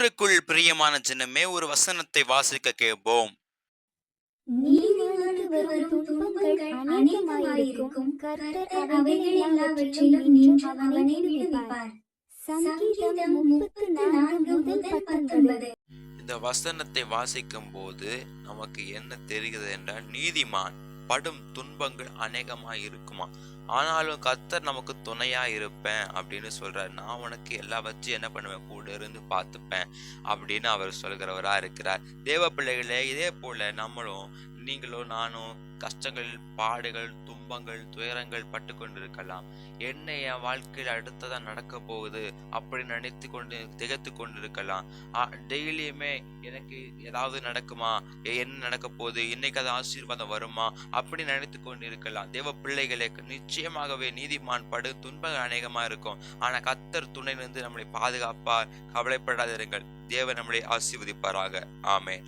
கர்த்தருக்குள் பிரியமான ஜனமே, ஒரு வசனத்தை வாசிக்க கேட்போம். நீதிமானுக்கு வரும் துன்பங்கள் அநேகமாயிருக்கும். கர்த்தர் அவைகள் எல்லாவற்றையும் நின்று அவனை விடுவிப்பார். சங்கீதம் 34:19. இந்த வசனத்தை வாசிக்கும் போது நமக்கு என்ன தெரிகிறது என்றால், நீதிமான் படும் துன்பங்கள் அநேகமாய் இருக்குமா, ஆனாலும் கர்த்தர் நமக்கு துணையா இருப்பேன் அப்படின்னு சொல்றார். நான் உனக்கு எல்லாவற்றையும் என்ன பண்ணுவேன், கூட இருந்து பார்த்துப்பேன் அப்படின்னு அவர் சொல்கிறவரா இருக்கிறார். தேவ பிள்ளைகளே, இதே போல நம்மளும், நீங்களும் நானும் கஷ்டங்கள், பாடுகள், துன்பங்கள், துயரங்கள் பட்டு கொண்டிருக்கலாம். என்ன என் வாழ்க்கையில் அடுத்ததா நடக்க போகுது அப்படி நினைத்து கொண்டு திகைத்து கொண்டிருக்கலாம். டெய்லியுமே எனக்கு ஏதாவது நடக்குமா, என்ன நடக்க போகுது, இன்னைக்கு அது ஆசீர்வாதம் வருமா அப்படி நினைத்து கொண்டு இருக்கலாம். தேவ பிள்ளைகளே, நிச்சயமாகவே நீதிமான் படு துன்பங்கள் அநேகமா இருக்கும். ஆனா கர்த்தர் துணை நின்று நம்மளை பாதுகாப்பார். கவலைப்படாதிருங்கள். தேவன் நம்மளை ஆசீர்வதிப்பாராக. ஆமென்.